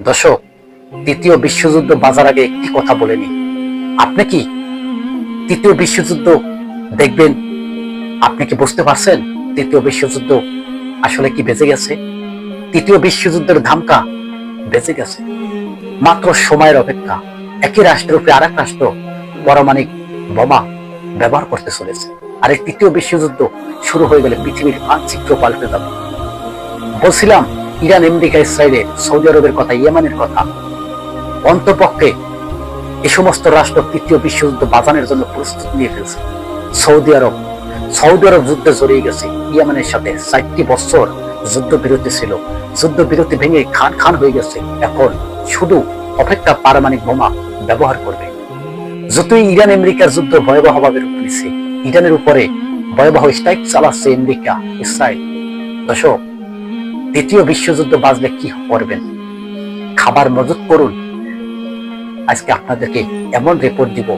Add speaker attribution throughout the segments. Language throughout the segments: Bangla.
Speaker 1: দর্শক, তৃতীয় বিশ্বযুদ্ধ বাজার আগে একটি কথা বলেনি। আপনি কি তৃতীয় বিশ্বযুদ্ধ দেখবেন? আপনি কি বুঝতে পারছেন তৃতীয় বিশ্বযুদ্ধ আসলে কি বেঁচে গেছে? তৃতীয় বিশ্বযুদ্ধের ধামকা বেঁচে গেছে। মাত্র সময়ের অপেক্ষা। একই রাষ্ট্রের উপরে আর এক রাষ্ট্র পারমাণবিক বোমা ব্যবহার করতে চলেছে। আর এই তৃতীয় বিশ্বযুদ্ধ শুরু হয়ে গেলে পৃথিবীর মানচিত্র পাল্টে যাবে। বলছিলাম ইরান, আমেরিকা, ইসরায়েল, সৌদি আরবের কথা, ইয়েমেনের কথা। অন্তপক্ষে এই সমস্ত রাষ্ট্র তৃতীয় বিশ্বযুদ্ধ বাজানোর জন্য প্রস্তুত নিয়ে ফেলছে। সৌদি আরব যুদ্ধে জড়িয়ে গেছে। ইয়েমেনের সাথে 4টি বছর যুদ্ধবিরতি ছিল। যুদ্ধবিরতি ভেঙে খান খান হয়ে গেছে। এখন শুধু অপেক্ষা পারমাণবিক বোমা ব্যবহার করবে। যতই ইরান আমেরিকার যুদ্ধ ভয়াবহভাবে রূপ নিচ্ছে, ইরানের উপরে ভয়াবহ স্ট্রাইক চালাচ্ছে আমেরিকা, ইসরায়েল। দর্শক, তৃতীয় বিশ্বযুদ্ধ বাজলে কি করবেন? খাবার মজুত করুন। আজকে আপনাদেরকে এমন রিপোর্ট দিব,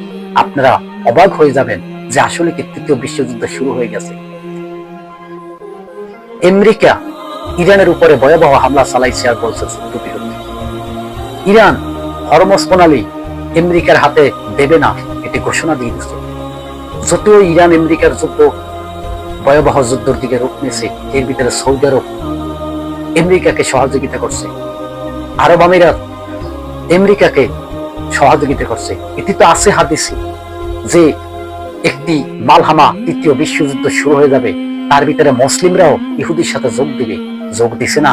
Speaker 1: আপনারা অবাক হয়ে যাবেন যে আসলে কি তৃতীয় বিশ্বযুদ্ধ শুরু হয়ে গেছে। আমেরিকা ইরানের উপরে ভয়াবহ হামলা চালাইছে আর বলছে যুদ্ধবিরতি। ইরান হরমুজ প্রণালী আমেরিকার হাতে দেবে না, এটি ঘোষণা দিয়ে দিচ্ছে। যতই ইরান আমেরিকার যুদ্ধ ভয়াবহ যুদ্ধের দিকে রূপ নিয়েছে, এর ভিতরে সৌদি আরব আমেরিকাকে সহযোগিতা করছে, আরব আমিরাত আমেরিকাকে সহযোগিতা করছে। এটি তো আছে হাদিসে যে একটি মালহামা তৃতীয় বিশ্বযুদ্ধ শুরু হয়ে যাবে, তার ভিতরে মুসলিমরাও ইহুদির সাথে যোগ দিবে। যোগ দিছে না?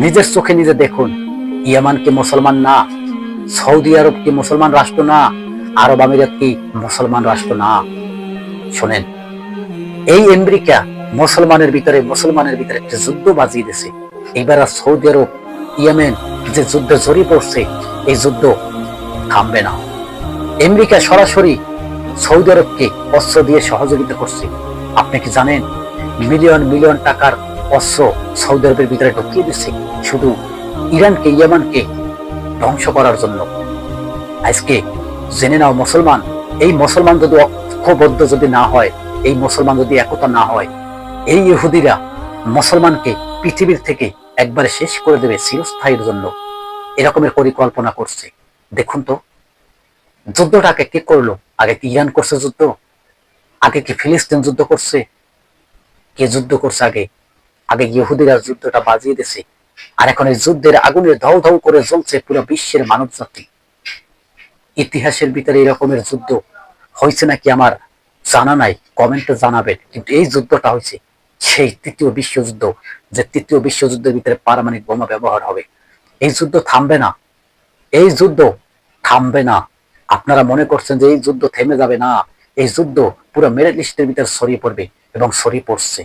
Speaker 1: নিজের চোখে নিজে দেখুন। ইয়ামান কি মুসলমান না? সৌদি আরব কি মুসলমান রাষ্ট্র না? আরব আমিরাত কি মুসলমান রাষ্ট্র না? শোনেন, এই আমেরিকা মুসলমানের ভিতরে একটা যুদ্ধ বাজিয়ে দিয়েছে। এবার সৌদি আরব, ইয়েমেন যে যুদ্ধে জড়িয়ে পড়ছে, এই যুদ্ধ থামবে না। আমেরিকা সরাসরি সৌদি আরবকে অস্ত্র দিয়ে সহযোগিতা করছে। আপনি কি জানেন মিলিয়ন মিলিয়ন টাকার অস্ত্র সৌদি আরবের ভিতরে ঢুকিয়ে দিচ্ছে শুধু ইরানকে, ইয়েমেনকে ধ্বংস করার জন্য। আজকে জেনে নাও, মুসলমান, এই মুসলমান যদি ঐক্যবদ্ধ যদি না হয়, এই মুসলমান যদি একতা না হয়, এই ইহুদিরা মুসলমানকে পৃথিবীর থেকে একবারে শেষ করে দেবে চিরস্থায়ীর জন্য। এরকমের পরিকল্পনা করছে। দেখুন তো, যুদ্ধটাকে কে করলো? আগে কি ইরান করছে যুদ্ধ? আগে কি ফিলিস্তিন যুদ্ধ করছে? কে যুদ্ধ করছে? আগে ইহুদিরা যুদ্ধটা বাজিয়ে দিয়েছে। আর এখন এই যুদ্ধের আগুনে ধৌ ধৌ করে জ্বলছে পুরো বিশ্বের মানব জাতি। ইতিহাসের ভিতরে এরকমের যুদ্ধ হয়েছে নাকি আমার জানা নাই, কমেন্টে জানাবেন। কিন্তু এই যুদ্ধটা হয়েছে সেই তৃতীয় বিশ্বযুদ্ধ, যে তৃতীয় বিশ্বযুদ্ধের ভিতরে পারমাণবিক বোমা ব্যবহার হবে। এই যুদ্ধ থামবে না, এই যুদ্ধ থামবে না। আপনারা মনে করছেন যে এই যুদ্ধ থেমে যাবে? না, এই যুদ্ধ পুরো মিডল ইস্টের ভিতরে ছড়িয়ে পড়বে এবং ছড়িয়ে পড়ছে।